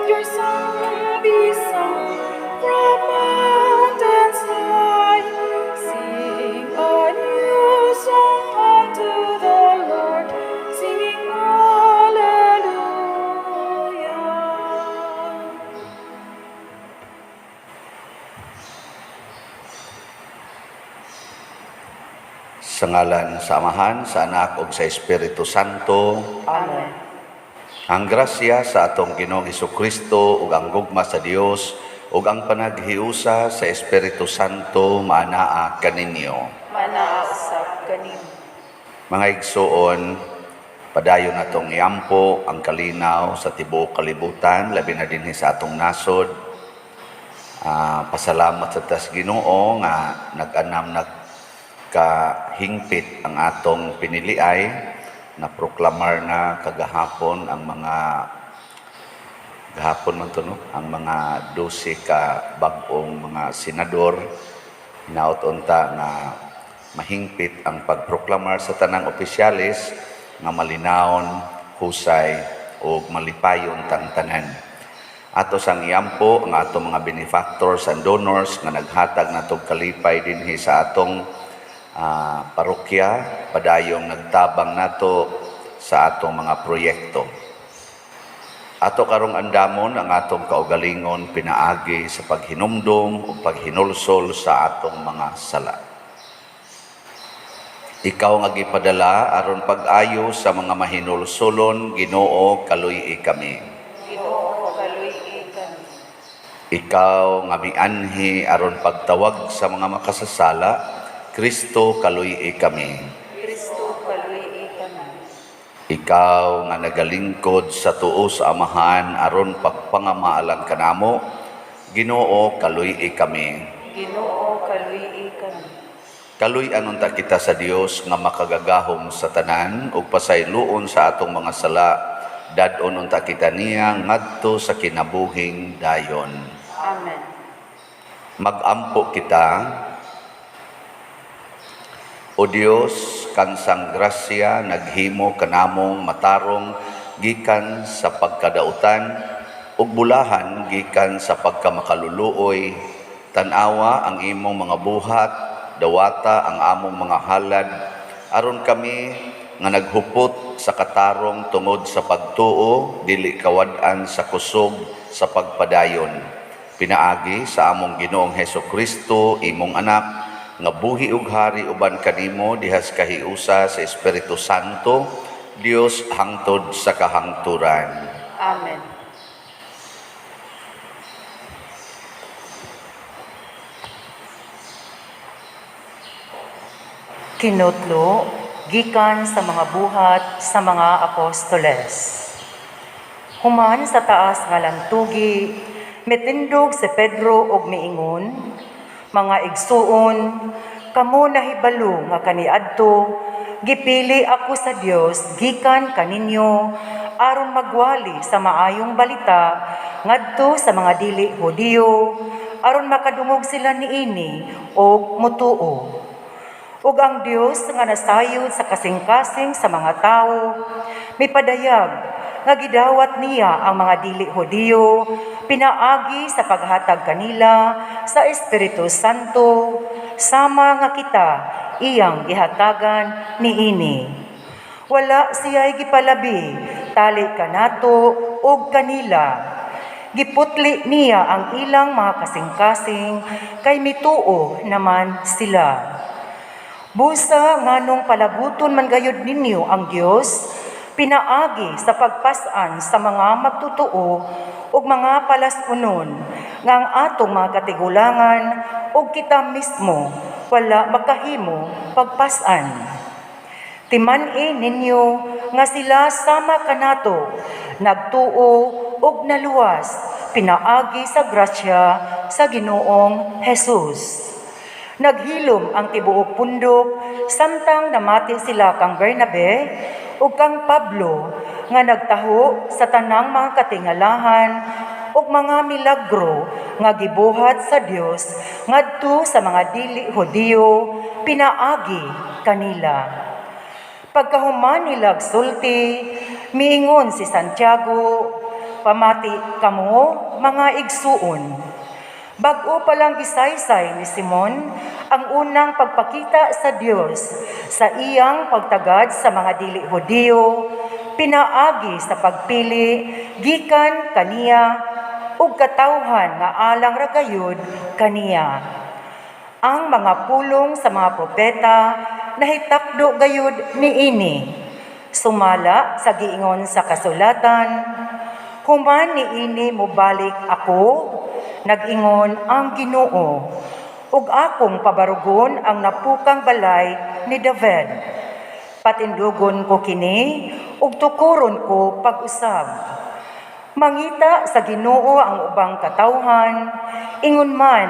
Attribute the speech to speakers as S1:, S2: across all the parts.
S1: let your song be sung from mountains high. Sing a new song unto the Lord, singing hallelujah.
S2: Sa ngalan sa Amahan, sa Anak ug sa Espiritu Santo.
S3: Amen.
S2: Ang grasya sa atong Ginoong Hesukristo ug ang gugma sa Dios ug ang panaghiusa sa Espiritu Santo maanaa kaninyo.
S3: Manaa usab kanimo.
S2: Mga igsuon, padayon natong iampo ang kalinaw sa tibuok kalibutan, labi na dinhi sa atong nasod. Pasalamat sa tas Ginoo nga nag-anam kahingpit ang atong piniliay na proklamar na kagahapon ang mga ang mga 12 ka bag-ong mga senador hinaut unta nga mahingpit ang pagproklamar sa tanang opisyalis nga malinawon, husay ug malipayon tang tanan. Ato sang iampo ang atong mga benefactors and donors nga naghatag natong kalipay dinhi sa atong parokya, padayong nagtabang nato sa atong mga proyekto. Ato karong andamon ang atong kaugalingon pinaagi sa paghinumdum o paghinulsol sa atong mga sala. Ikaw nga gipadala aron pag-ayo sa mga mahinulsolon, Ginoo, kaluy kami.
S3: Ginoo, kaluy kami.
S2: Ikaw nga mianhi aron pagtawag sa mga makasasala, Kristo, kaluy kami.
S3: Kristo, kaluy kami.
S2: Ikaw nga nagalingkod sa tuo sa Amahan aron pagpangamaalan kanamo, Ginoo, kaluy kami.
S3: Ginoo, kaluy kami.
S2: Kaluy anon ta kita sa Dios nga makagagahom sa tanan ug pasayloon sa atong mga sala, dadon unta kita niya ngadto sa kinabuhing dayon.
S3: Amen.
S2: Magampo kita. O Dios, kansang grasya naghimo kanamong matarong gikan sa pagkadautan ug bulahan gikan sa pagkamakaluluoy. Tan-awa ang imong mga buhat, dawata ang among mga halad aron kami nga naghupot sa katarong tungod sa pagtuo dili kawad-an sa kusog sa pagpadayon. Pinaagi sa among Ginoong Hesukristo, imong anak, nga buhi ug hari uban kanimo dihas kahiusa sa Espiritu Santo, Dios hangtod sa kahangturan.
S3: Amen. Kinutlo, gikan sa mga buhat sa mga apostoles. Human sa taas nga lantugi, mitindog si Pedro og miingon, mga igsuon, kamo nahibalo nga kaniadto, gipili ako sa Dios gikan kaninyo aron magwali sa maayong balita ngadto sa mga dili Hudiyo aron makadungog sila niini og mutuo. Ug ang Dios nga nasayod sa kasing-kasing sa mga tao, mipadayag nga gidawat niya ang mga dili Hudiyo pinaagi sa paghatag kanila sa Espiritu Santo, sama nga kita iyang gihatagan niini. Wala siya'y gipalabi, tali kanato og kanila. Giputli niya ang ilang mga kasing-kasing, kay mituo naman sila. Busa nganong palaguton man gayud ninyo ang Dios, pinaagi sa pagpasan sa mga magtutuo ug mga palastunon nga ang atong mga katigulangan ug kita mismo wala makahimo pagpasan. Timan-i ninyo nga sila sama kanato nagtuo ug naluwas pinaagi sa grasya sa Ginoong Hesus. Naghilom ang tibuok pundok samtang namati sila kang Bernabe ug kang Pablo nga nagtaho sa tanang mga katingalahan ug mga milagro nga gibuhat sa Dios ngadto sa mga dili Hudiyo pinaagi kanila. Pagkahuman nila sulti, miingon si Santiago, Pamati kamo, mga igsuon. Bago pa lang gisaysay ni Simon ang unang pagpakita sa Dios sa iyang pagtagad sa mga dili Hudiyo, pinaagi sa pagpili gikan kaniya ug katawhan nga alang ra gayud kaniya. Ang mga pulong sa mga propeta nahitakdo gayud niini. Sumala sa giingon sa kasulatan, human niini mobalik ako, nag-ingon ang Ginoo, ug akong pabarugon ang napukang balay ni David. Patindugon ko kini, ug tukuron ko pag-usab. Mangita sa Ginoo ang ubang katawhan, ingon man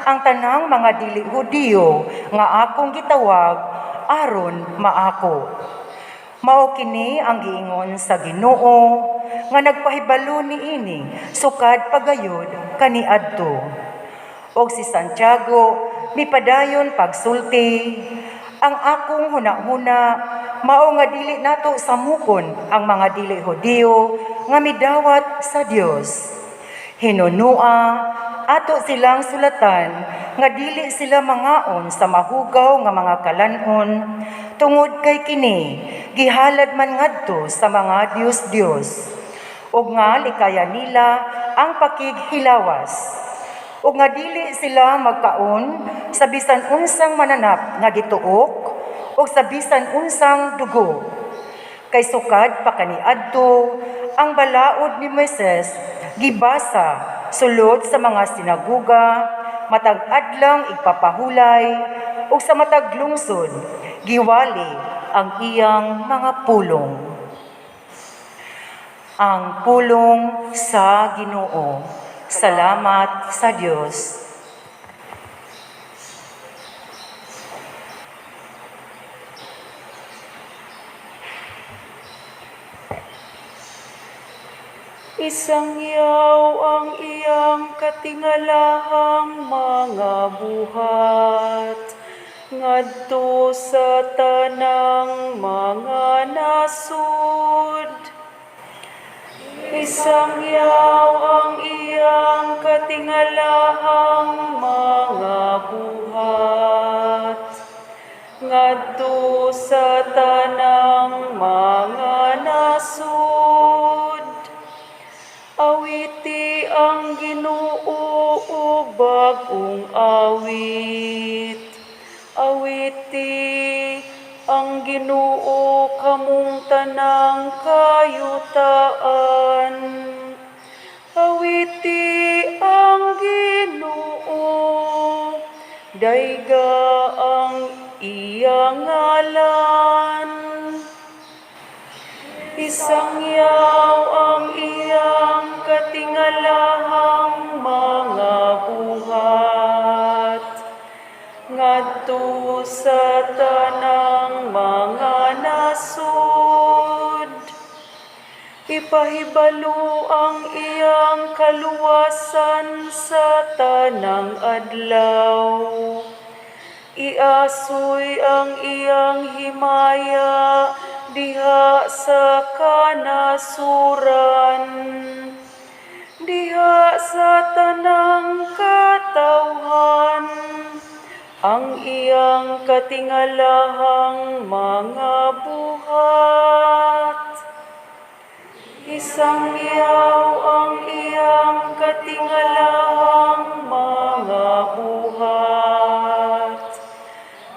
S3: ang tanang mga dili Hudiyo nga akong gitawag aron maako. Mao kini ang giingon sa Ginoo nga nagpahibalo niini sukad pagayod kaniadto. Og si Santiago mipadayon pagsulti, ang akong hunahuna mao nga dili nato samukon ang mga dili Hudiyo nga midawat sa Dios. Hinunua ato silang sulatan nga dili sila mangaon sa mahugaw nga mga kalanon tungod kay kini gihalad man ngadto sa mga Dios-Dios ug nga likaya nila ang pakighilawas ug nga dili sila magkaon sa bisan unsang mananap nga gituok ug sa bisan unsang dugo kay sukad pa kaniadto ang balaod ni Moises gibasa sulod sa mga sinaguga matag adlang igpapahulay ug sa matag lungsod giwali ang iyang mga pulong. Ang pulong sa Ginoo. Salamat sa Dios.
S1: Isangyaw ang iyang katingalahang mga buhat, ngadto sa tanang mga nasud. Isangyaw ang iyang katingalahang mga buhat, ngadto sa tanang mga nasud. Awiti ang Ginoo ug bag-ong awit. Awiti ang Ginoo kamong tanang kayutaan. Awiti ang Ginoo, dayga ang iyang ngalan. Isangyaw ang iyang katingalahang mga buhat, ngadto sa tanang mga nasud. Ipahibalo ang iyang kaluwasan sa tanang adlaw. Iasoy ang iyang himaya diha sa kanasuran, diha sa tanang katawhan, ang iyang katingalahang mga buhat. Isangyaw ang iyang katingalahang mga buhat,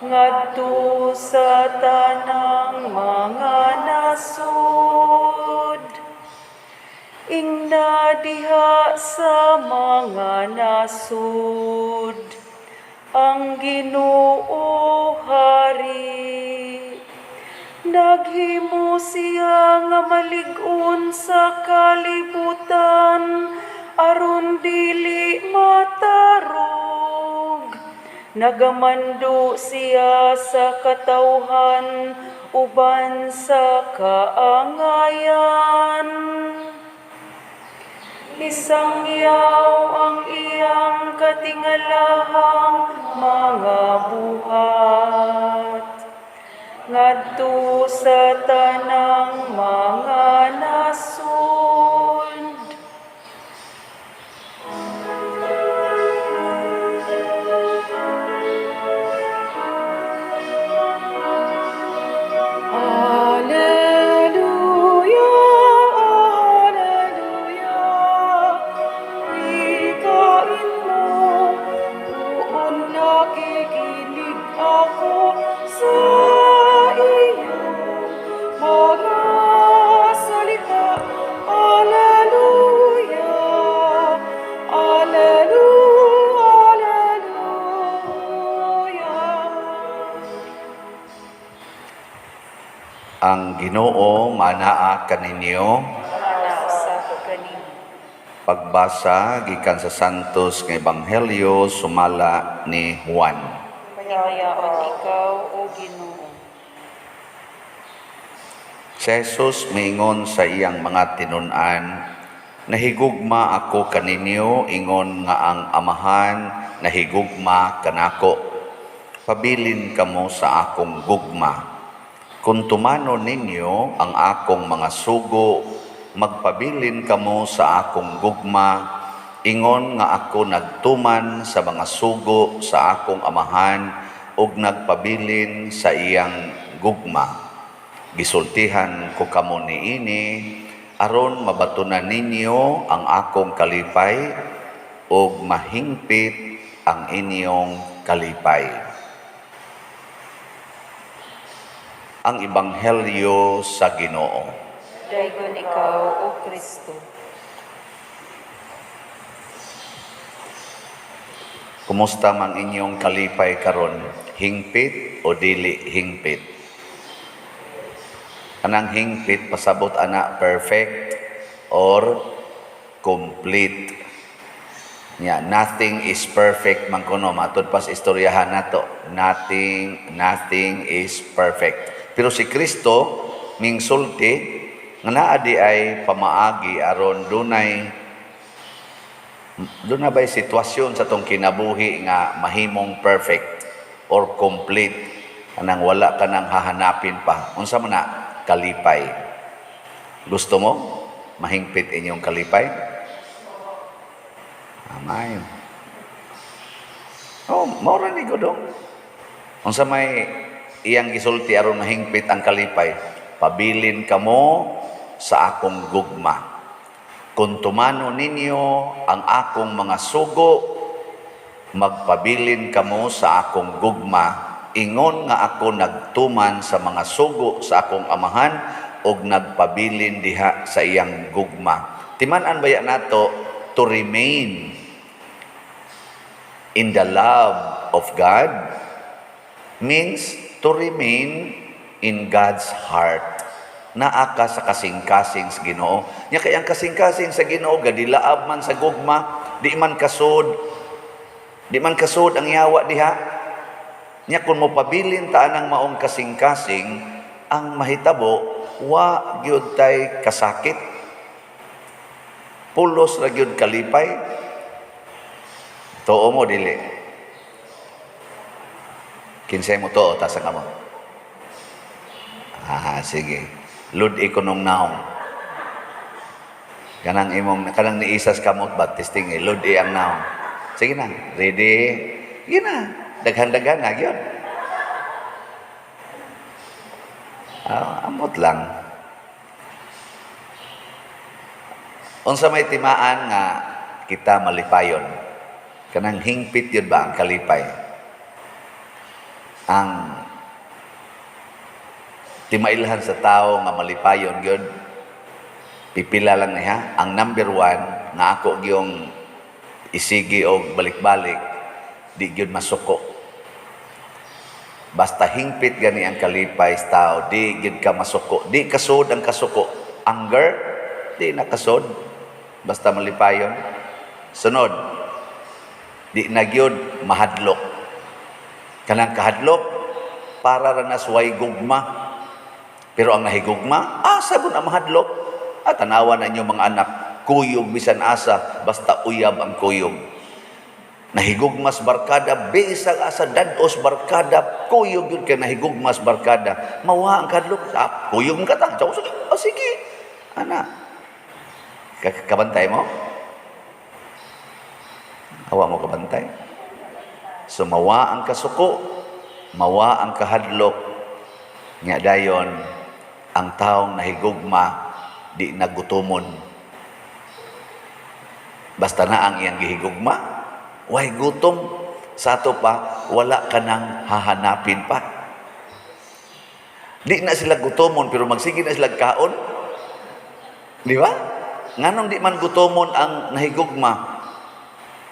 S1: ngadto sa tanang mga nasud. Ingna diha sa mga nasud, ang Ginoo Hari. Naghimo siya nga malig-on sa kalibutan, aron dili matarog. Nagamando siya sa katawhan uban sa kaangayan. Isangyaw ang iyang katingalahang mga buhat, ngadto sa tanang mga nasud.
S2: Ang Ginoo manaa kaninyo.
S1: Nasa ko kanino.
S2: Pagbasa gikan sa Santos nga Ebanghelyo sumala ni Juan.
S1: Payayaon ikaw, O Ginoo.
S2: Si Jesus mingon sa iyang mga tinun-an, nahigugma ako kaninyo ingon nga ang Amahan nahigugma kanako. Pabilin kamo sa akong gugma. Kung tumano ninyo ang akong mga sugo, magpabilin kamo sa akong gugma, ingon nga ako nagtuman sa mga sugo sa akong Amahan ug nagpabilin sa iyang gugma. Gisultihan ko kamo niini aron mabatunan ninyo ang akong kalipay ug mahingpit ang inyong kalipay. Ang Ebanghelyo sa Ginoo.
S1: Daygon ikaw, O Kristo.
S2: Kumusta man inyong kalipay karon? Hingpit o dili hingpit? Anang hingpit pasabot ana perfect or complete? Nothing is perfect man kuno matud pas istoryahan nato. Nothing is perfect. Pero si Kristo mingsulti nga naa di ay pamaagi aron dunay bay sitwasyon sa tong kinabuhi nga mahimong perfect or complete anang wala ka nang hahanapin pa. Unsa man na kalipay. Gusto mo mahingpit inyong kalipay? Amay. Maura ni Godong. Unsa may iyang gisulti aron mahingpit ang kalipay, pabilin kamo sa akong gugma. Kung tumano ninyo ang akong mga sugo, magpabilin kamo sa akong gugma. Ingon nga ako nagtuman sa mga sugo sa akong Amahan ug nagpabilin diha sa iyang gugma. Timan-an baya nato to remain in the love of God means to remain in God's heart. Naa ka sa kasing-kasing sa Ginoo. Nya kay ang kasing-kasing sa Ginoo gadilaab man sa gugma, di man kasod ang yawa diha. Nya kun mo pabilin ta anang maong kasing-kasing, ang mahitabo wa gyud tay kasakit. Pulos ra gyud kalipay. Tuo mo dili. Kinsay mo to, tasa ka mo. Sige. Ludi ko nung naong. Kanang niisas kamot baptisting ludi ang naong. Sige na, ready? Sige na, daghan-daghan na, yun. Amot lang. Unsa may timaan nga kita malipayon. Kanang hingpit yun ba ang kalipay? Ang timailhan sa tao nga malipayon yun, pipila lang niya. Ang number 1 na ako yung isigi o balik-balik, di yun masuko. Basta hingpit gani ang kalipay sa tao, di yun ka masuko. Di kasod ang kasuko. Anger, di nakasod. Basta malipayon. Sunod, di nagyod mahadlok. Kanang kahadlok, para ranas way gugma. Pero ang nahigugma, asa ko na mahadlok. At tanawan na inyong mga anak, kuyog bisan asa, basta uyab ang kuyog. Nahigugmas barkada, bisag asa dados barkada, kuyog yun kaya nahigugmas barkada. Mawa ang kahadlok, kuyog ka ta. Sige, anak. Kabantay mo? Hawa mo kabantay? So mawa ang kasuko, mawa ang kahadlok, nya dayon ang taong nahigugma di nagutomon. Basta na ang iyang gihigugma, way gutom. Sa ato pa, wala ka nang hahanapin pa. Di na sila gutomon, pero magsige na sila kaon. Di ba? Nganong di man gutomon ang nahigugma?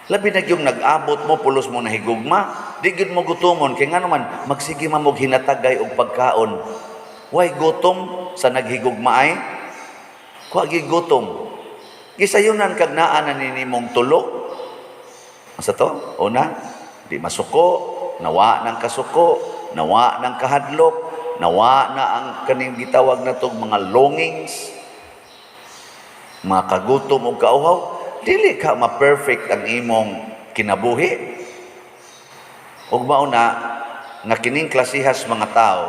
S2: Labi na yung nag-abot mo, pulos mo nahigugma, di gyud mo gutomon, kaya nga naman, magsige mamog hinatagay og pagkaon. Way gutom sa naghigugmaay. Wa gigutom. Gisayunan kag naa na ninimong tulo. Asa to? Una, di masuko, nawa ng kasuko, nawa ng kahadlok, nawa na ang kaning gitawag na tong mga longings, mga kagutom o kauhaw. Dili ka ma-perfect ang imong kinabuhi. Ug mao na nga kining klasihas mga tao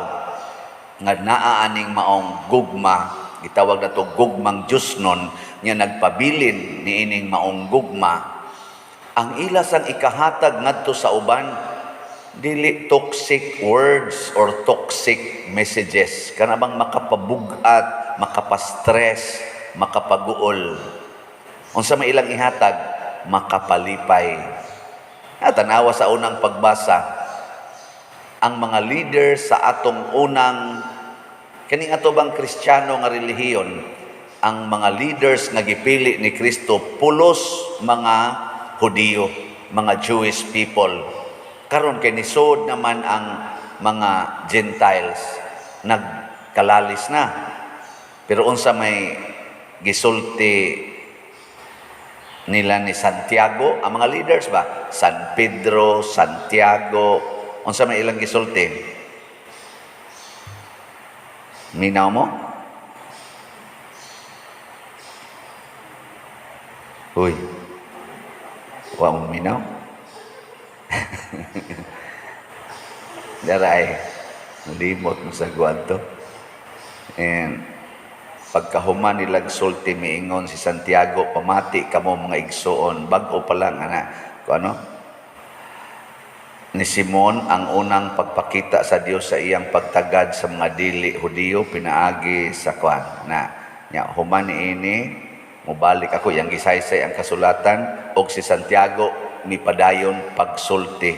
S2: nga naa aning maong gugma, gitawag na to gugmang Diosnon, nga nagpabilin niining maong gugma. Ang ilas ang ikahatag ngadto sa uban, dili toxic words or toxic messages, kana bang makapabugat, makapastress, makapaguol. Unsa may ilang ihatag, makapalipay. Tanawa sa unang pagbasa, ang mga leader sa atong unang kaning ato bang Kristiyano nga relihiyon, ang mga leaders nga gipili ni Kristo pulos mga Hudiyo, mga Jewish people. Karon kay nisod naman ang mga Gentiles, nagkalalis na. Pero unsa may gisulti nila ni Santiago, ang mga leaders ba? San Pedro, Santiago, unsa may ilang gisulti? Minaw mo? Uy, wa mo minaw? Daray, limot mo sa guwanto. And pagkahuman nilang sulti miingon si Santiago, pamati kamo mga igsoon, bago pa lang ano? Ni Simon ang unang pagpakita sa Dios sa iyang pagtagad sa mga dili Hudiyo pinaagi sa kwan na nya human ini mubalik ako yang gisaysay ang kasulatan og si Santiago ni padayon pagsulti.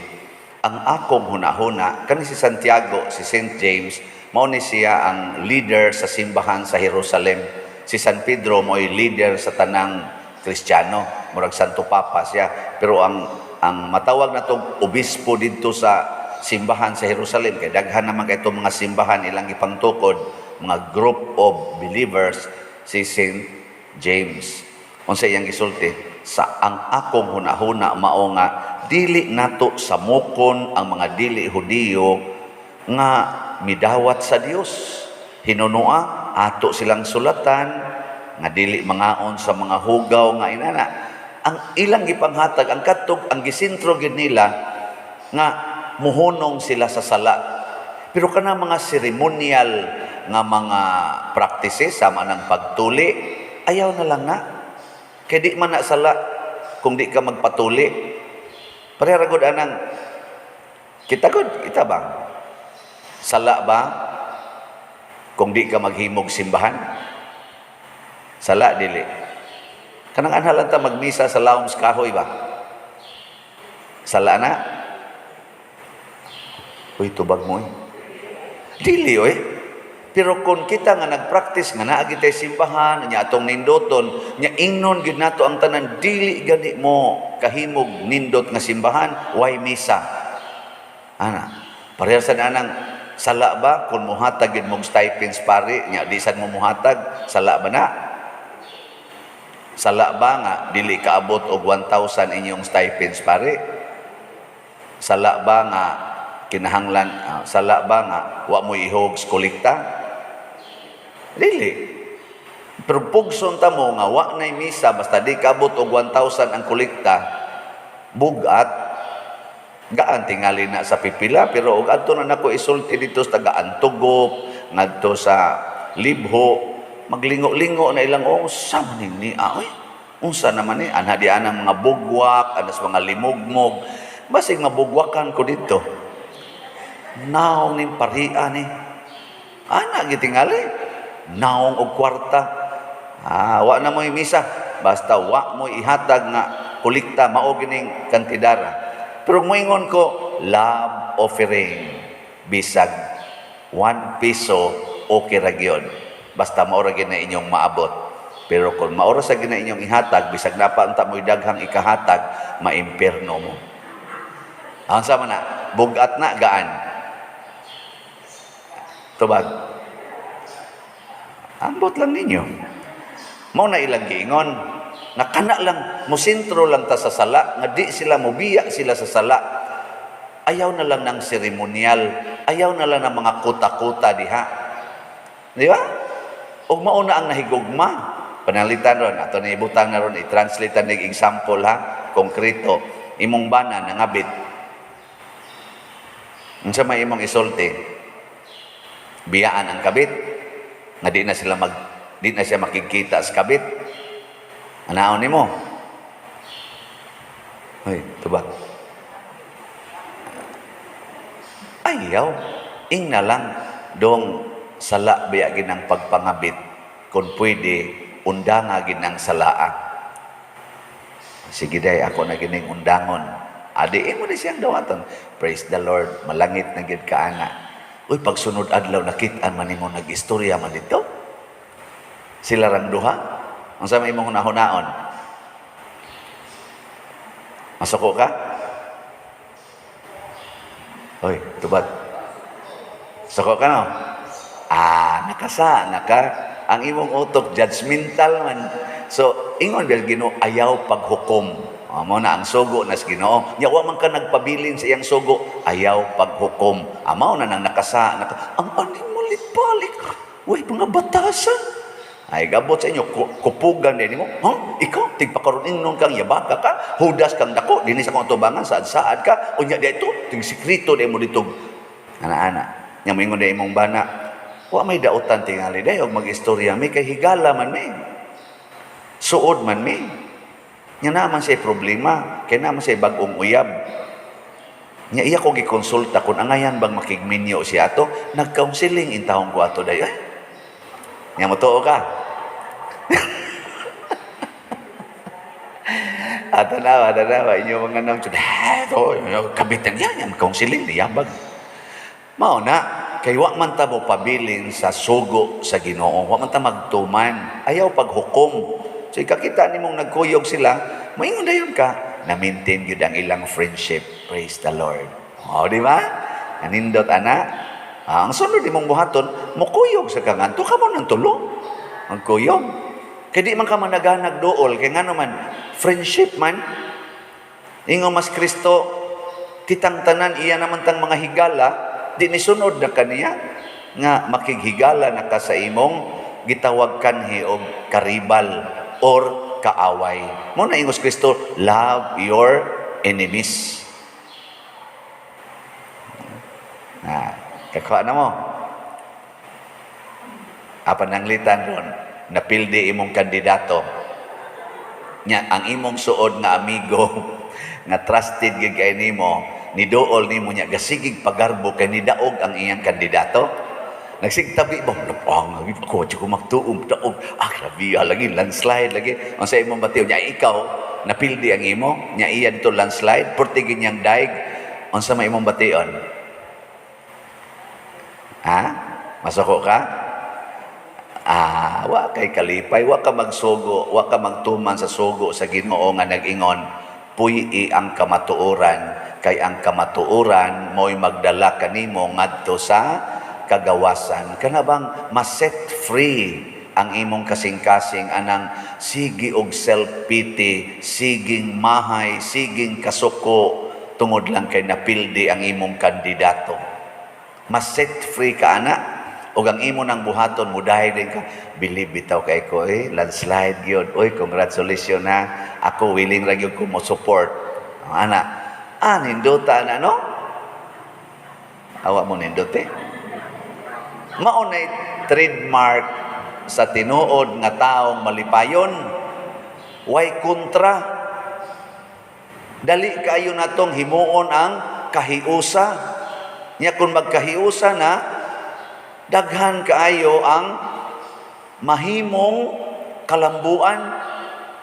S2: Ang akong hunahuna kani si Santiago, si St. James, mao ni siya ang leader sa simbahan sa Jerusalem. Si San Pedro mo'y leader sa tanang Kristiyano, murag Santo Papa siya. Pero ang matawag na itong obispo dito sa simbahan sa Jerusalem, kay daghan naman kay itong mga simbahan ilang ipangtukod, mga group of believers, si St. James. Unsa iyang gisulti? Sa ang akong hunahuna mao nga dili nato samukon ang mga dili Hudiyo nga midawat sa Dios. Hinunua ato silang sulatan nga dili mangaon sa mga hugaw nga inana. Ang ilang ipanghatag, ang katog, ang gisintro gid nila nga muhunong sila sa sala. Pero kana mga ceremonial nga mga practices sama ng pagtuli, ayaw na lang na. Kaya di man na sala kung di ka magpatuli. Pareha gud anang kita ba? Sala ba kung di ka maghimog simbahan? Sala dili. Kanang anhalan ta magmisa sa lawom sa kahoy ba? Sala na? Uy, tubag mo eh. Dili oy. Pero kung kita nga nagpractice nga naagi tay simbahan, nya atong nindoton, nya ingnon gid nato ang tanan, dili gani mo kahimog nindot nga simbahan, way misa. Ana, pareha sa nanang sala ba kung muhatag gid mong stipends pare, nya di sad mo muhatag, sala ba na? Sala ba nga dili kaabot og 1,000 inyong stipends pare? Sala ba nga kinahanglan, sala ba nga wa mo ihog sa kolekta? Dili. Pero pugson ta mo nga wa nay misa basta di kaabot og 1,000 ang kolekta, bugat gaan tingali na sa pipila. Pero og adto na nako isulti dito sa taga-Antugop, ngadto sa Libho, maglingo-lingo na ilang unsa man ni oy. Unsa naman ni anha di anang mga bugwak, anas mga limugmog. Basig mabugwakan ko dito. Naong ning parian ni. Ana gitingali. Naong og kwarta. Wa na mo misa. Basta wa mo ihatag nga kolekta mao gining kantidara. Pero moingon ko love offering bisag 1 peso okay ra gyud. Basta maura gid na inyong maabot. Pero kung maura sa gina inyong ihatag bisag napa anta mo'y daghang ikahatag, maimperno mo. Ang sama na, bugat na gaan. Tubag. Ambot lang ninyo. Mao na ilang giingon, nga kana lang musintro lang ta sa sala, nga di sila mobiya sila sa sala. Ayaw na lang ng seremonyal, ayaw na lang ng mga kuta-kuta diha. Di ba? O mauna ang nahigugma. Panalitan ron, ato na ibutang na ron, i-translate na example ha, konkreto. Imong bana nangabit. Unsa may imong isulti? Biyaan ang kabit. Nga di na siya makikita sa kabit. Anaon nimo? Hoy, tuba. Ayaw, ing na lang dong sala biya ginang pagpangabit kung pwede undanga ginang salaa. Sige day, ako na gining undangon. Adiin mo na siyang dawaton. Praise the Lord, malangit na gid ka ana. Uy, pagsunod adlaw nakit-an man nimo nag-istorya man dito. Sila rang duha. Ang sa imong hunahunaon. Masuko ka? Hoy, tubad. Suko ka no? Naka. Ang imong utok, judgmental man. So, ingon bil Ginoo, ayaw paghukom. Mo na ang sugo nas Ginoo. Nya wa man ka nagpabilin sa iyang sugo, ayaw paghukom. Amaw na nang nakasa. Ang aning malit-balik. Uy, mga batasan. Ay, gabot sa inyo, kupugan din mo. Ikaw, tigpakaroon nung kang yabaka ka, hudas kang dako, dinis akong tubangan, saad-saad ka, unya dito, ting sikrito din mo dito. Ana-ana, nga mo ingon din mong bana, wa may dautan tingali day, og mag-istorya, may kay higala man may. Suod man may. Nya naman siya problema, kaya naman siya bagong uyab. Nya iya ko gikonsulta, kung angayan bang makigminyo siya ato, nag-counseling in taong ko ato day. Nya mo tuo ka. Atanawa, inyo mga nang kabitan yan, counseling, niyabag. Mao na, kay wa man ta mo pabilin sa sugo sa Ginoo, wa man ta magtuman, ayaw paghukom. So ikakita nimong nagkuyog sila, maingon dayon ka, na-maintain yun ang ilang friendship. Praise the Lord. O, di ba? Nanindot, ana. Ang sunod imong buhaton, mukuyog sa kanganto, ka mo ng tulo. Ang kuyog. Kaya di man ka managanag dool, kaya nga naman, friendship man. Ingo mas Kristo, kitang tanan, iya naman tang mga higala, di ni sunod na kaniya, nga makighigala na ka sa imong, gitawag kanhi o karibal, or kaaway. Mo na ingos Kristo, love your enemies. Kaya na mo. Pananglitan ron, napildi imong kandidato. Nya, ang imong suod nga amigo, nga trusted gid kay nimo, ni dool nimo nya gasigig pagarbo kay nidaog ang iyang kandidato. Nagsigtabi mo, napang, ako, ko magtuom, taog, grabe, lagi, landslide, lagi. Ang sa imong batiw, nya ikaw, napildi ang imo, nya iya dito landslide, portigin niyang daig, ang sa may imong bation. Masako ka? Wa kay kalipay, wa ka magsugo, wa ka magtuman sa sugo sa Ginoo nga nag-ingon, puyi ang kamatuoran, kay ang kamatuoran mo'y magdala kanimo ngadto sa kagawasan. Kana bang ma-set free ang imong kasing-kasing anang sige og self-pity, siging mahay, siging kasuko, tungod lang kay napildi ang imong kandidato. Ma-set free ka ana, o ang imo ng buhaton mo dahil din ka, believe bitaw kay ko, landslide yun, congratulations na, ako willing lang yun ko mo support. Ana, ninduta na, no? Awa mo ninduti. Maunay trademark sa tinuod nga taong malipayon, way kontra. Dali kayo na tong himuon ang kahiusa. Nya kung magkahiusa na, daghan kaayo ang mahimong kalambuan.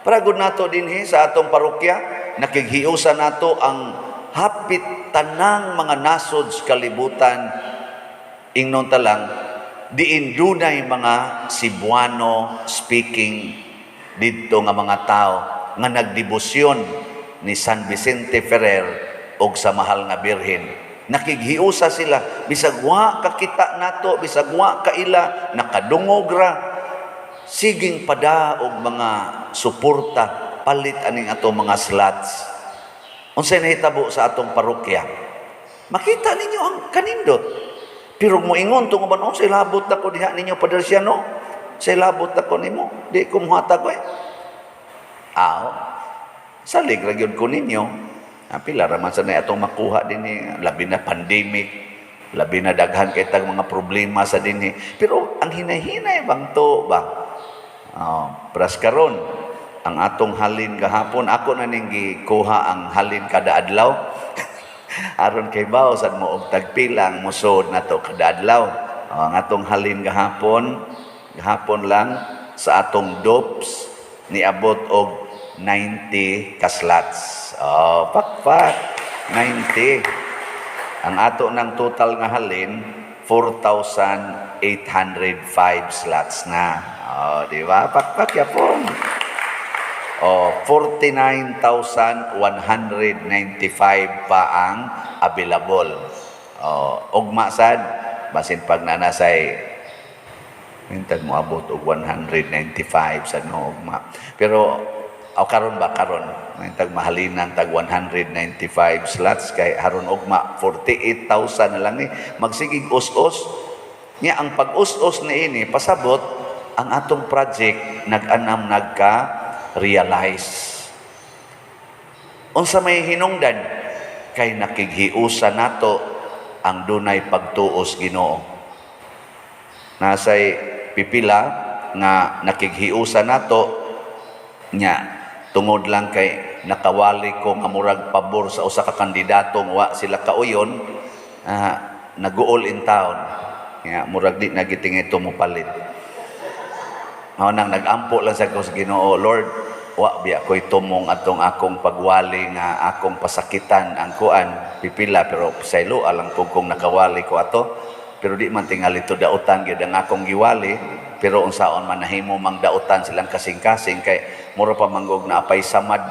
S2: Paragod nato dinhi sa atong parokya, nakighiusa nato ang hapit tanang mga nasod sa kalibutan. Ingnon ta lang, diin dunay mga Cebuano speaking dito nga mga tao nga nagdebosyon ni San Vicente Ferrer og sa mahal nga Birhen. Nakighiusa sila, bisag wa kakita nato, bisag wa kaila, nakadungog ra, siging pada og mga suporta palit aning ato mga slots. Unsay nahitabo sa atong parokya? Makita ninyo ang kanindot. Pero moingon tong uban, say labot na ko diha ninyo Padersiano. Say labot na ko nimo. Di ko muhatag ko. Salig ra gyud ko ninyo. Pila ra man sa na atong makuha dinhi, labi na pandemic, labi na daghan kay tag mga problema sa dinhi. Pero ang hinay-hinay bang to ba? Pras karon ang atong halin gahapon, ako na ning gikuha ang halin kada adlaw. Aron kay bawo sad mo og tagpilang musod nato kada adlaw. Ang atong halin gahapon lang sa atong DOPS niabot og 90 kaslats. Pakpak 90. Ang ato ng total nga halin 4,805 slots na. Di ba? Pakpak yapon. 49,195 pa ang available. Ugma sad basin pag nanasay mintag mo abot og 195 sa no ugma. Pero karon mintag mahalinan tag 195 slots kay haron ugma 48,000 na lang ni magsigig us-us niya. Ang pag-us-us ni ini pasabot ang atong project nag-anam nagka-realize. Unsa may hinungdan kay nakighiusa nato ang dunay pagtuos Ginoo. Nasay pipila nga nakighiusa nato nya tungod lang kay nakawali ko nga murag pabor sa usa ka kandidatong wa sila kauyon, nag-all in town. Nya murag di nagitingito mo palit. Mao nang nag-ampo lang sa ko sa Ginoo, Lord, wa biya ko'y tumong atong akong pagwali nga akong pasakitan ang kuan pipila, pero saylo alang ko kung nakawali ko ato. Pero di man tingali to dautan gyud ang akong giwali, pero unsaon man nahimo mang dautan silang kasing-kasing kay mura pa manggog na apay samad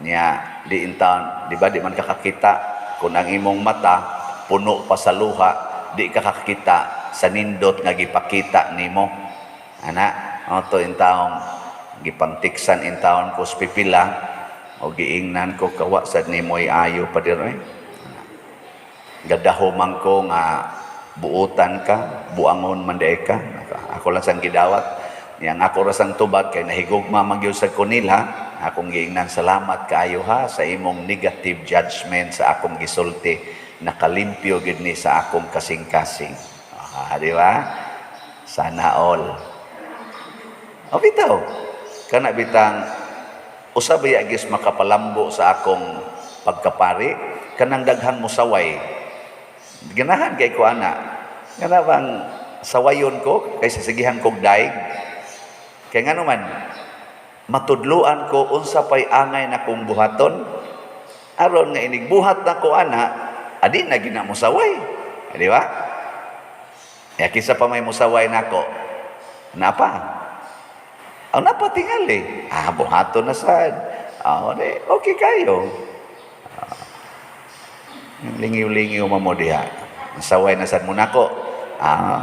S2: niya di intaon, di ba di man kakakita kung ang imong mata puno pa sa luha, di kakakita sa nindot nga gipakita nimo. To intaong gipantiksan intaon ko sa pipila o giingnan ko kawa sad nimoy ayo pa diroy. Gadaho man ko nga buutan ka, buangon man day ka. Ako lang sang gidawat. Yang ako rasang tubag kay nahigugma man gyud sa kunila. Akong giingnan, salamat kaayo ha sa imong negative judgment sa akong gisulti. Nakalimpyo gyud ni sa akong kasing-kasing. Di ba? Sana all. Bitaw. Kana bitang usabay agis makapalambo sa akong pagkapari, kanang daghang musaway. Ganahan kay ko ana. Kana bang sawayon ko kay sisigihan kog daig. Kay ngano man matudluan ko unsa pay angay na kong buhaton aron nga inig buhat na ko ana, adi na gina musaway. Di ba? Ya kisa pa may musaway nako. Napa? Napa tingali. Buhaton na sad. Okay kayo. Lingiw-lingiw mo diha. Saway na sad mo nako.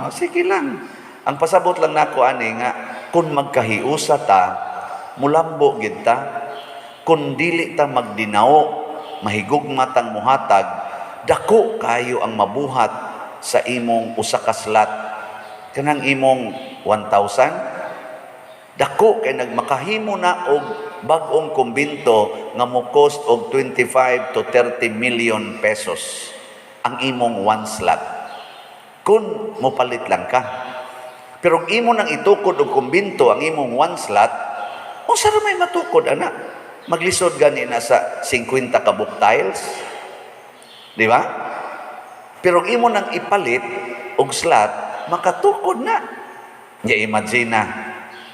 S2: Sige lang. Ang pasabot lang nako ani nga kun magkahiusa ta, mulambo gid ta. Kun dili ta magdinao, mahigugma tang muhatag, dako kayo ang mabuhat sa imong usa ka slot. Kanang imong 1,000, dako kay nagmakahimo na og bag-ong kumbinto nga mo cost og 25 to 30 million pesos ang imong one slot kung mopalit lang ka. Pero imo nang itukod og kumbinto ang imong one slot, unsa ra may matukod ana? Maglisod gani na sa 50 ka book tiles, di ba? Pero imo nang ipalit og slot, makatukod na. Ya imagine na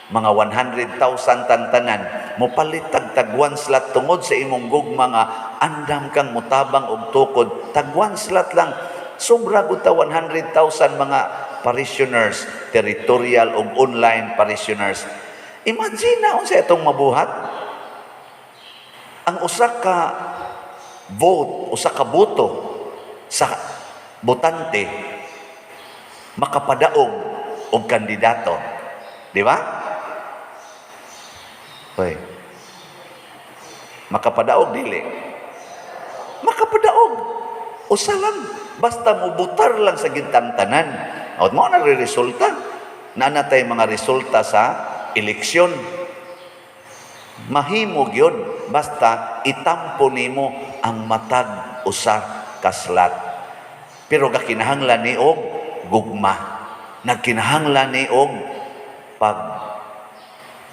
S2: mga 100,000 tantanan mo palit tag one slot tungod sa imong gugma nga andam kang mutabang og tukod, tag one slot lang sobra gud ta 100,000 mga parishioners, territorial ug online parishioners. Imagine na unsa itong mabuhat. Ang usa ka vote, usa ka boto sa botante makapadaog og kandidato. Di ba? Hoy. Makapadaog dili. Makapadaog. Usa lang. Basta mubutar lang sa gintang tanan. At mo na resulta. Nanatay mga resulta sa eleksyon. Mahimo gyud basta itampo nimo ang matag usa ka slot. Pero gakinahanglan ni og gugma. Nagkinahanglan ni og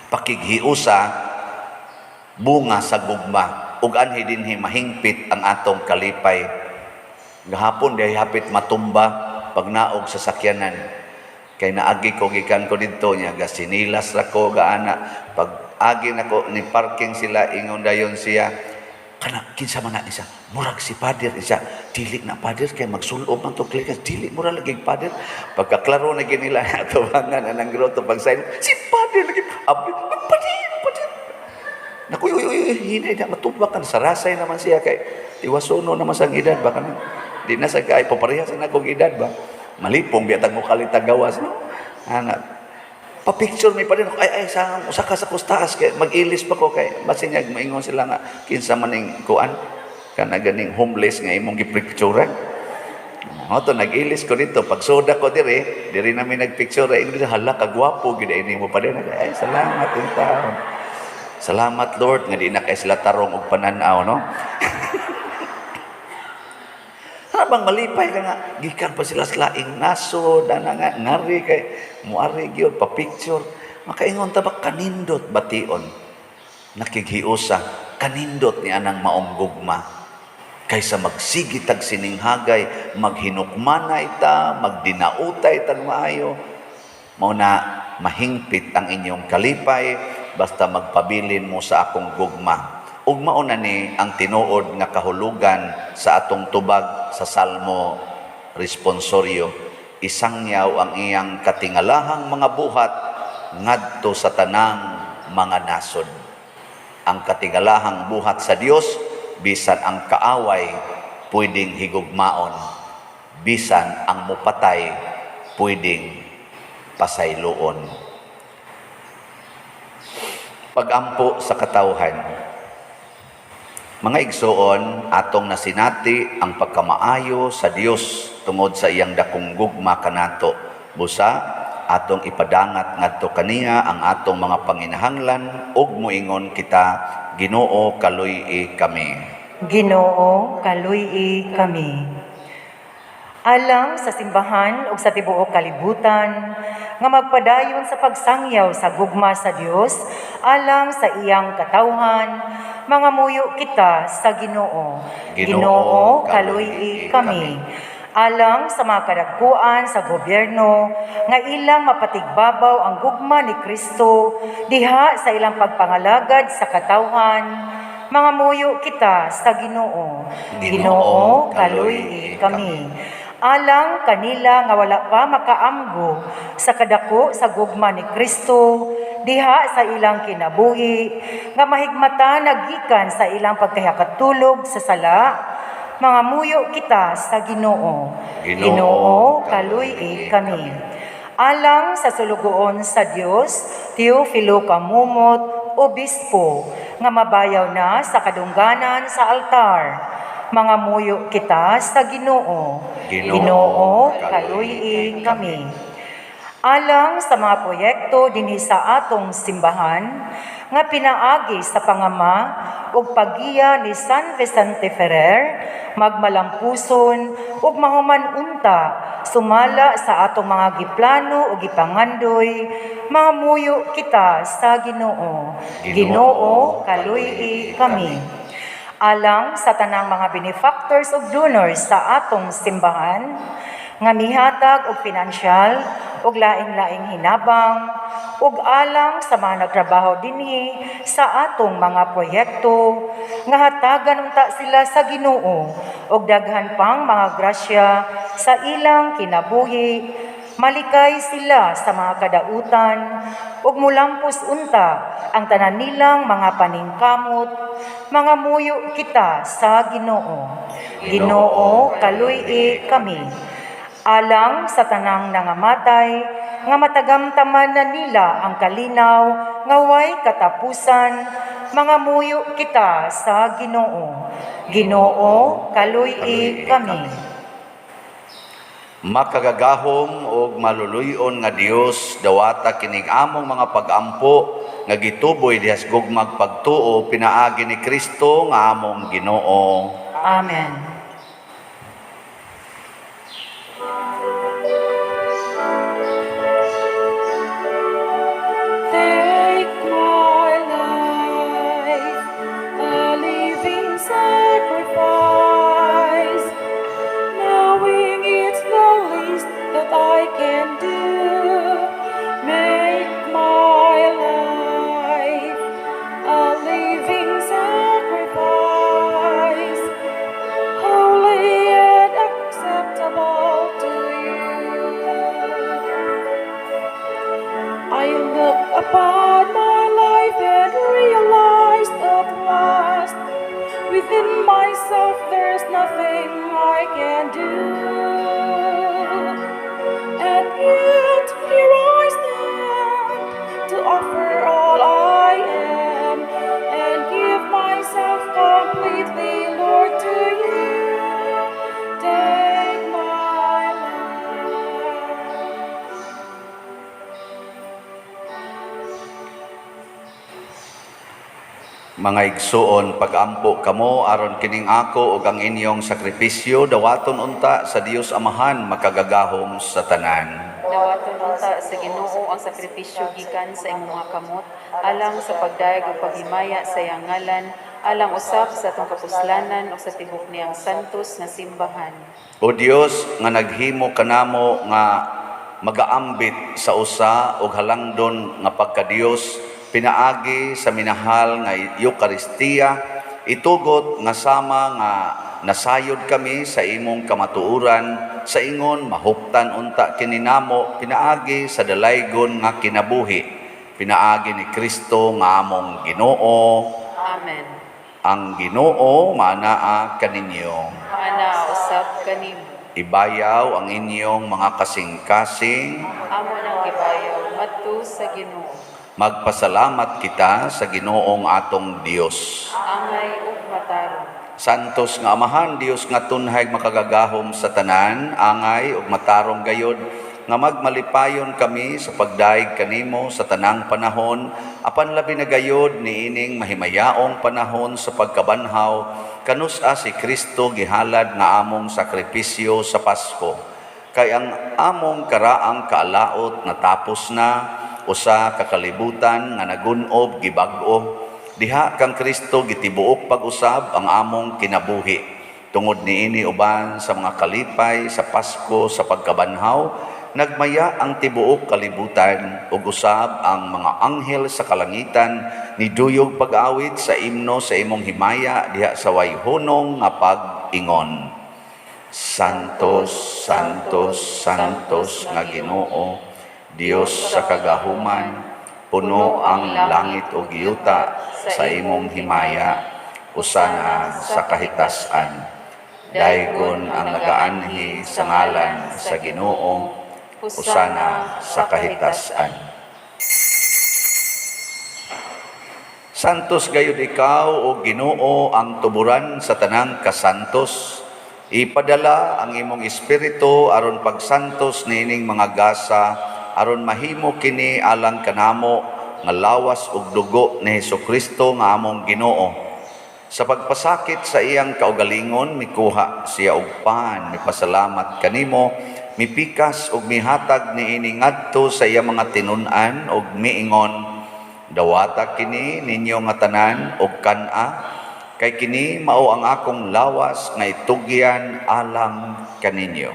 S2: pakighiusa bunga sa gugma ug anhi dinhi mahingpit ang atong kalipay. Gahapon diay hapit matumba pag naog sa sakyanan. Kay naagi ko gikan ko didto nya gasinilas ra ko gaana pag agi nako ni parking sila ingon dayon siya kana kinsa man na isa murag si pader isa dili na pader kay magsulob man to klikas dili mura lagi pader pagkaklaro na ginila atubangan anang groto pag sign si pader lagi abli pader naku hinay na matubakan sarasay naman siya kay tiwasono naman sang edad baka na di na sa kay paparehas na akong edad ba malipong biatang mo kalitang gawas no anak pa-picture may pa rin ay sa usa ka sa kustaas kay mag-ilis pa ko kay basinyag maingon sila nga kinsa man ning kuan kana ganing homeless nga imong gipicturean mo to nag-ilis ko dito pag soda ko diri namin nagpicture ay hala ka gwapo gid ini mo pa rin ay salamat in taon salamat Lord nga di na kay sila tarong og pananaw no habang malipay ka nga gikan pa sila sa laing nasod ana nga ngari kay muari gyud pa picture makaingon ta ba kanindot bation nakighiusa kanindot ni anang maong gugma kaysa magsigit tag sininghagay maghinukmana ita magdinautay tag maayo mao na mahingpit ang inyong kalipay basta magpabilin mo sa akong gugma. Ug mao na ni ang tinuod nga kahulugan sa atong tubag sa Salmo responsoryo. Isangyaw ang iyang katingalahang mga buhat ngadto sa tanang mga nasod. Ang katingalahang buhat sa Dios bisan ang kaaway pwedeng higugmaon. Bisan ang mupatay pwedeng pasayloon. Pagampo sa katawhan. Mga igsoon, atong nasinati ang pagkamaayo sa Dios tungod sa iyang dakong gugma kanato. Busa, atong ipadangat ngadto kaniya ang atong mga panginahanglan ug moingon kita, Ginoo kaluy-i kami.
S3: Ginoo kaluy-i kami. Alang sa simbahan ug sa tibuok kalibutan nga magpadayon sa pagsangyaw sa gugma sa Dios alang sa iyang katawhan mangamuyo kita sa Ginoo. Ginoo kaluy-i kami. Alang sa mga kadagkuan sa gobyerno nga ilang mapatigbabaw ang gugma ni Kristo diha sa ilang pagpangalagad sa katawhan mangamuyo kita sa Ginoo. Ginoo kaluy-i kami. Alang kanila nga wala pa makaamgo sa kadako sa gugma ni Kristo diha sa ilang kinabuhi nga mahigmata nagikan sa ilang pagkahakatulog sa sala mangamuyo kita sa Ginoo. Ginoo kaluy-i kami. Alang sa sulugoon sa Dios Teofilo Kamumot obispo nga mabayaw na sa kadungganan sa altar mangamuyo kita sa Ginoo. Ginoo kaluy-i kami. Alang sa mga proyekto dinhi sa atong simbahan nga pinaagi sa pangama ug paggiya ni San Vicente Ferrer magmalampuson ug mahuman unta sumala sa atong mga giplano ug gipangandoy mangamuyo kita sa Ginoo. Ginoo kaluy-i kami. Alang sa tanang mga benefactors ug donors sa atong simbahan nga mihatag og pinansyal ug laing-laing hinabang ug alang sa mga nagtrabaho dinhi sa atong mga proyekto nga hatagan unta sila sa Ginoo ug daghan pang mga grasya sa ilang kinabuhi malikay sila sa mga kadautan ug mulampos unta ang tanan nilang mga paningkamot mangamuyo kita sa Ginoo. Ginoo kaluy-i kami. alang sa tanang nangamatay, nga matagamtaman na nila ang kalinaw, nga way katapusan, mga muyo kita sa Ginoo. Ginoo, kaluy kami.
S2: Makagagahom og maluluyon nga Dios dawata kining among mga pag-ampo nga gituboy dihas gugmag pagtuo pinaagi ni Kristo nga among Ginoo.
S3: Amen.
S1: Take my life, a living sacrifice, knowing it's the least that I can do. Make my life a living sacrifice, holy and acceptable to you. I look upon my life and realize at last, within myself there's nothing I can do. And yet here I stand to offer all I am and give myself completely, Lord, to you. Take my life.
S2: Mga igsuon, pag-ampo kamo aron kining ako ug ang inyong sakripisyo dawaton unta sa Dios Amahan makagagahom sa tanan.
S1: Dawaton unta sa Ginoo ang sakripisyo gikan sa imong mga kamot, alang sa pagdayeg ug paghimaya sa iyang ngalan, alang usab sa atong kapuslanan ug sa tibok niyang santos nga simbahan.
S2: O Dios nga naghimo kanamo nga magaambit sa usa ug halangdon nga pagka-Dios, pinaagi sa minahal nga Eucharistia, itugot nga sama nga nasayod kami sa imong kamatuoran, sa ingon mahuptan unta kininamo, pinaagi sa dalaygon nga kinabuhi, pinaagi ni Kristo nga among Ginoo.
S1: Amen.
S2: Ang Ginoo manaa kaninyo.
S1: Ana usab kanimo.
S2: Ibayaw ang inyong mga kasing-kasing.
S1: Amo nang gibayaw ngadto sa Ginoo.
S2: Magpasalamat kita sa Ginoong atong Dios.
S1: Angay ug matarong.
S2: Santos nga Amahan, Dios nga tunhay makagagahom sa tanan, angay ug matarong gayod, nga magmalipayon kami sa pagdaig kanimo sa tanang panahon, apan labi na gayod niining mahimayaong panahon sa pagkabanhaw, kanusa si Kristo gihalad nga among sakripisyo sa Pasko. Kay ang among karaang kaalaot natapos na, usa ka kalibutan nga nagunob gibag-o, diha kang Kristo gitibuok pag-usab ang among kinabuhi. Tungod niini uban sa mga kalipay sa Pasko sa pagkabanhaw, nagmaya ang tibuok kalibutan ug usab ang mga anghel sa kalangitan niduyog pag-awit sa imno sa imong himaya diha sa wayhunong nga pag-ingon. Santos, Santos, Santos nga Ginoo, Dios sa kagahuman, puno ang langit ug yuta sa imong himaya, usana sa kahitasan. Daygon ang nagaanhi sa ngalan sa Ginoo, usana sa kahitasan. Santos gayud ikaw o Ginoo ang tuburan sa tanang kasantos. Ipadala ang imong espiritu aron pagsantos nining mga gasa, aron mahimo kini alang kanamo nga lawas ug dugo ni Hesukristo nga among Ginoo. Sa pagpasakit sa iyang kaugalingon, mikuha siya og pan, mipasalamat kanimo, mipikas ug mihatag niini ngadto sa iyang mga tinun-an ug miingon, dawata kini ninyo nga tanan og kan-a, kay kini mao ang akong lawas nga itugyan alang kaninyo.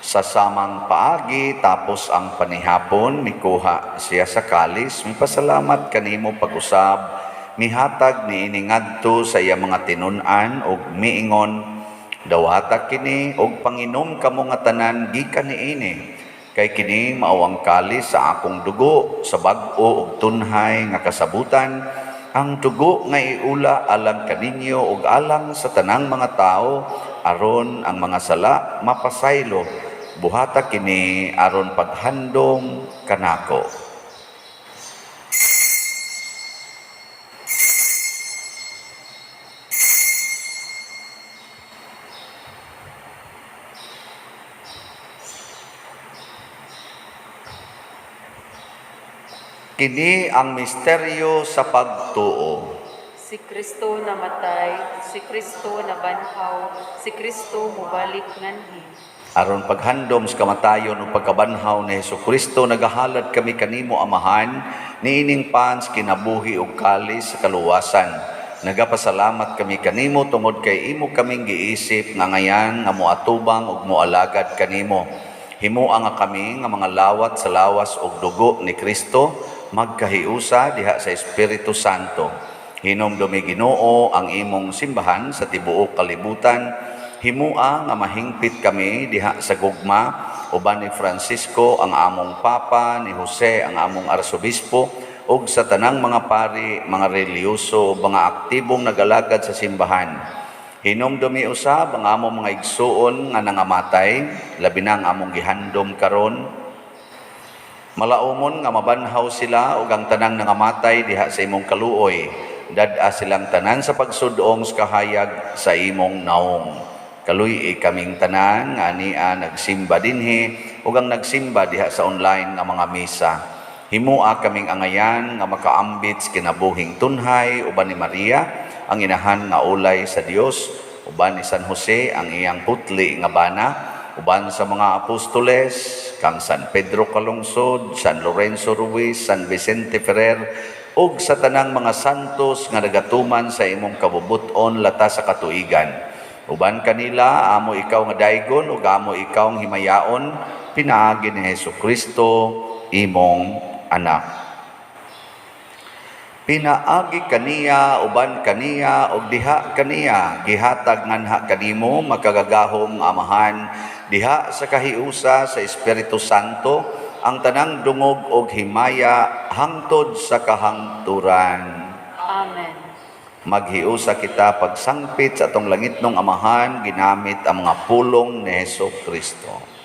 S2: Sa samang paagi tapos ang panihapon, mikuha siya sa kalis, mipasalamat kanimo pag-usab, mihatag niini ngadto sa iya mga tinun-an ug miingon, Dawata kini og panginom kamo nga tanan gikan niini. Kay kini mao ang kalis sa akong dugo sa bag-o ug tunhay nga kasabutan, ang dugo nga iula alang kaninyo ug alang sa tanang mga tao aron ang mga sala mapasaylo. Buhata kini aron paghandom kanako. Kini ang misteryo sa pagtuo.
S1: Si Kristo namatay, si Kristo nabanhaw, si Kristo mubalik nganhi.
S2: Aron paghandom sa kamatayon o pagkabanhaw ni Hesukristo, nagahalad kami kanimo amahan, niining pans kinabuhi ug kalis sa kaluwasan. Nagapasalamat kami kanimo tungod kay imo kaming giisip nga ngayan nga moatubang ug moalagad kanimo. Himuang nga kami nga mga lawat sa lawas ug dugo ni Kristo, magkahiusa diha sa Espiritu Santo. Hinomdumi Ginoo ang imong simbahan sa tibuok kalibutan. Himua nga mahingpit kami diha sa gugma uban ni Francisco ang among papa, ni Jose ang among arsobispo ug sa tanang mga pari, mga reliyoso, mga aktibong nagalagad sa simbahan. Hinomdumi usab ang among mga igsuon nga nangamatay, labi na ang among gihandom karon. Malaumon nga mabanhaw sila ug ang tanang nangamatay diha sa imong kaluoy. Dad-a silang tanan sa pagsudong sa kahayag sa imong naong. Kaluy kaming tanan nga ania nagsimba dinhi ug ang nagsimba diha sa online nga mga misa. Himua kaming angayan nga makaambit sa kinabuhing tunhay uban ni Maria, ang inahan nga ulay sa Dios, uban ni San Jose ang iyang putli nga bana, uban sa mga apostoles, kang San Pedro Calungsod, San Lorenzo Ruiz, San Vicente Ferrer, ug sa tanang mga santos nga nagatuman sa imong kabubuton lata sa katuigan. Uban kanila, amo ikaw nga daygon ug amo ikaw ang himayaon, pinaagi ni Hesukristo, imong anak. Pinaagi kaniya, uban kaniya, ug diha kaniya, gihatag nganha kanimo makagagahom amahan, diha sa kahiusa sa Espiritu Santo, ang tanang dungog og himaya hangtod sa kahangturan.
S1: Amen.
S2: Maghiusa kita pagsangpit sa atong langitnong amahan, ginamit ang mga pulong ni Hesukristo.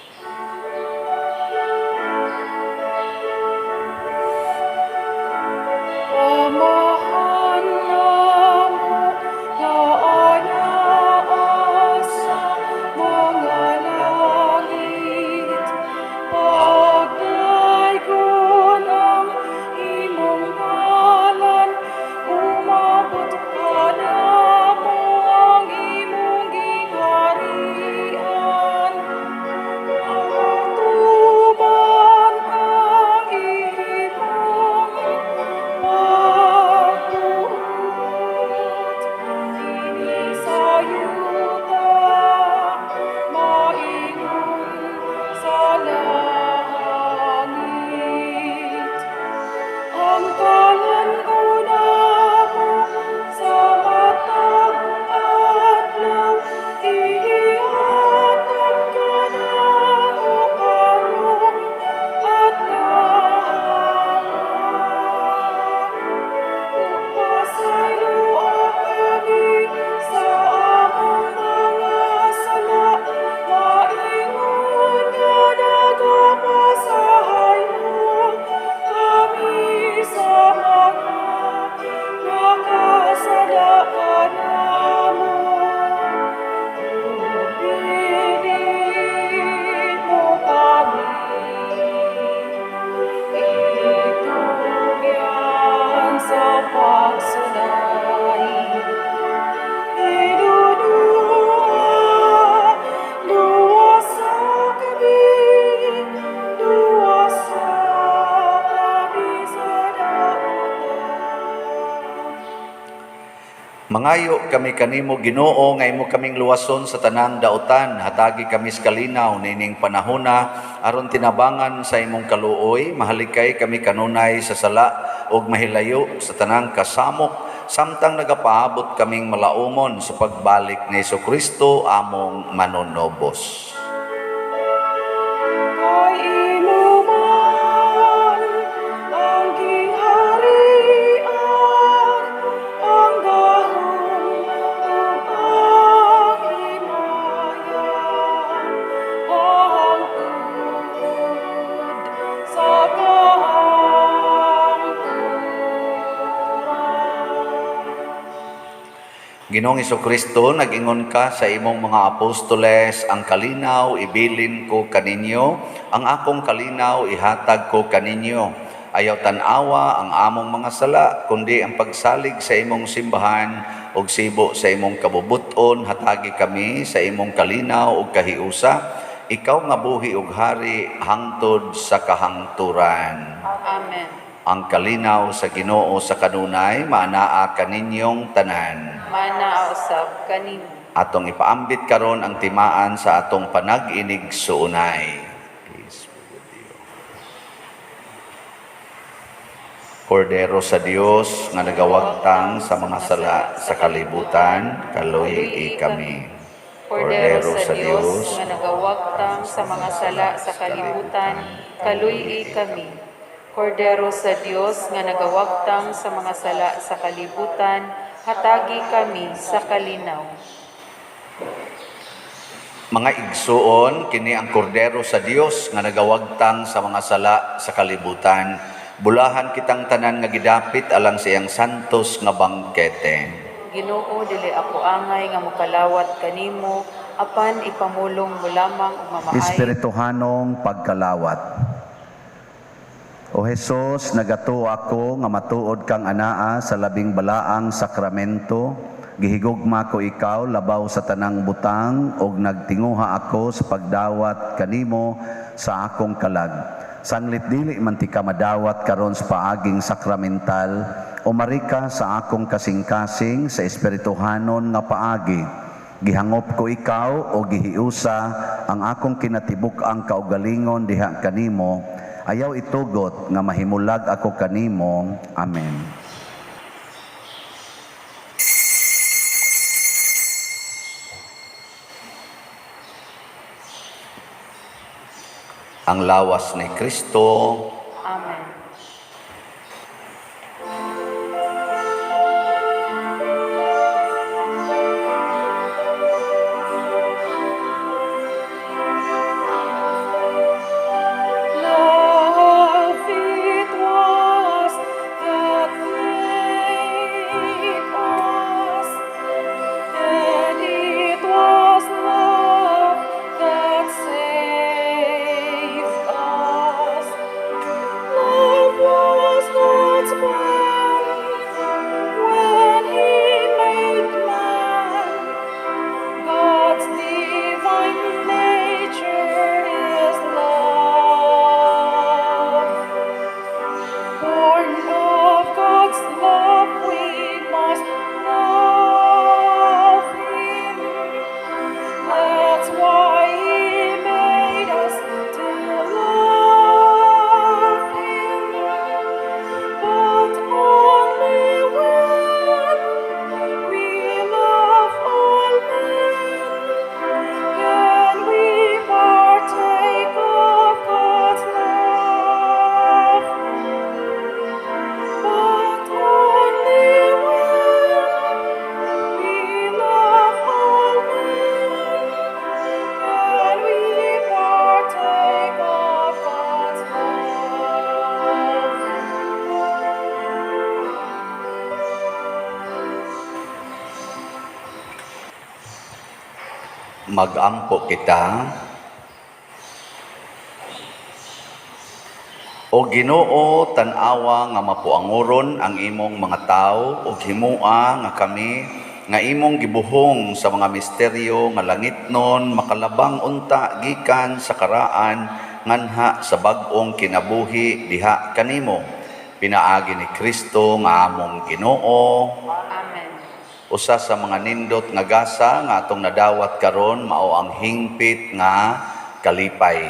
S2: Mangayo kami kanimo Ginoo nga imo kaming luwason sa tanang dautan, hatagi kami sa kalinaw nining panahona aron tinabangan sa imong kaluoy, mahalikay kami kanunay sa sala ug mahilayo sa tanang kasamok samtang nagapaabot kaming malaumon sa pagbalik ni Jesucristo among manonobos.
S4: Kay imo man ang gingharian, ang dahon ug ang himayan, hangtod sa
S2: Ginoong Jesucristo, nag-ingon ka sa imong mga apostoles, ang kalinaw ibilin ko kaninyo, ang akong kalinaw ihatag ko kaninyo. Ayaw tanawa ang among mga sala, kundi ang pagsalig sa imong simbahan ug sibo sa imong kabubuton, hatagi kami sa imong kalinaw ug kahiusa. Ikaw nga buhi ug hari hangtod sa kahangturan.
S1: Amen.
S2: Ang kalinaw sa Ginoo sa kanunay maanaa kaninyong tanan.
S1: Mana usab kanimo.
S2: Atong ipaambit karon ang timaan sa atong panag-inig suunay. Please, video. Kordero sa Dios nga nagawagtang sa mga sala sa kalibutan, kaluhi kami.
S1: Kordero sa Dios nga nagawagtang sa mga sala sa kalibutan, kaluy kami. Kordero sa Dios nga nagawagtang sa mga sala sa kalibutan, hatagi kami sa kalinaw.
S2: Mga igsuon, kini ang kordero sa Dios nga nagawagtang sa mga sala sa kalibutan. Bulahan kitang tanan nga gidapit alang sa iyang santos nga bangkete.
S1: Ginoo, dili ako angay nga mokalawat kanimo, apan ipamulong mo lamang ug mamahay.
S2: Espirituhanong pagkalawat. O Jesus, nagato ako nga matuod kang anaa sa labing balaang sakramento. Gihigugma ko ikaw labaw sa tanang butang ug nagtinguha ako sa pagdawat kanimo sa akong kalag. Sanglit dili man ti ka madawat karon sa paaging sakramental, umarika sa akong kasing-kasing sa espirituhanon nga paagi. Gihangop ko ikaw o gihiusa ang akong kinatibuk-ang kaugalingon diha kanimo. Ayaw itugot nga mahimulag ako kanimo. Amen. Ang lawas ni Kristo.
S1: Amen.
S4: love it was that made us, and it was love that saved us. Love was God's plan when He made man. God's divine nature is love. Born of God's love, we must love Him. That's why He made us to love Him. But only when we love all men can we partake of God's love. But only when we love all men can we partake of God's love.
S2: Mag-ampo kita. O Ginoo, tan-awa nga mapuanguron ang imong mga tao ug himua nga kami nga imong gibuhong sa mga misteryo nga langitnon makalabang unta gikan sa karaan nganha sa bag-ong kinabuhi diha kanimo. Pinaagi ni Kristo nga among Ginoo.
S1: Amen.
S2: Usa sa mga nindot nga gasa nga atong nadawat karon mao ang hingpit nga kalipay.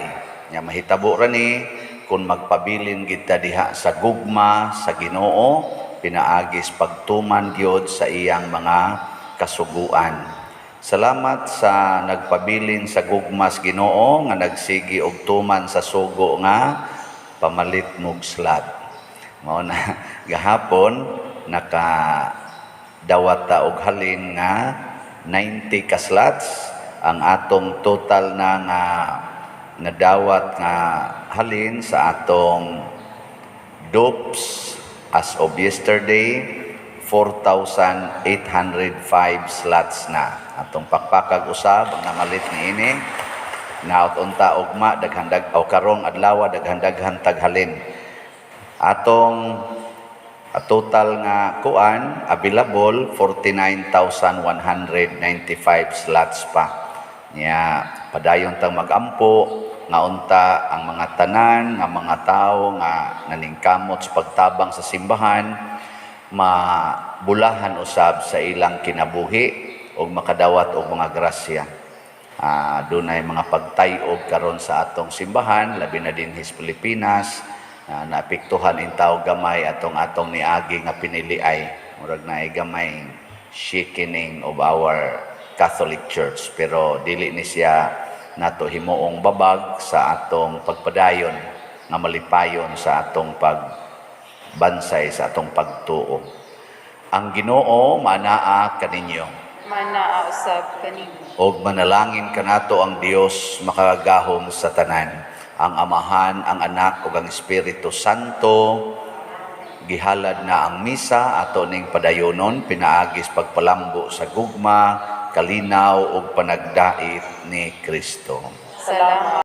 S2: Nya mahitabo ra ni kung magpabilin kita diha sa gugma sa Ginoo, pinaagis pagtuman gyud sa iyang mga kasuguan. Salamat sa nagpabilin sa gugmas Ginoo nga nagsigi og tuman sa sugo nga pamalit mog slot. Mao na gahapon nakadawat ta og halin nga 90 ka slots. Ang atong total na nga nadawat nga halin sa atong dopes as of yesterday 4,805 slots na. Atong pakpakag usab ang namalit niini na unta ugma daghandag o karong adlaw daghandag halin. Atong total nga kuan available 49,195 slots pa. Nya padayon tang magampo nga unta ang mga tanan nga mga tawo nga naningkamot sa pagtabang sa simbahan mabulahan usab sa ilang kinabuhi o makadawat og mga grasya. Dunay mga pagtayog karon sa atong simbahan, labi na din his Pilipinas, naapektuhan in tao gamay atong niagi nga piniliay. Murag na gamay shakening of our Catholic Church, pero dili ni siya nato himuong babag sa atong pagpadayon nga malipayon sa atong pagbansay sa atong pagtuo. Ang Ginoo manaa kaninyo.
S1: Manaa usab kanimo.
S2: Og manalangin kanato ang Dios makagahom sa tanan. Ang Amahan, ang Anak ug ang Espiritu Santo. Gihalad na ang misa ato ning padayonon pinaagis pagpalambo sa gugma, kalinaw ug panagdait ni Kristo.
S1: Salamat.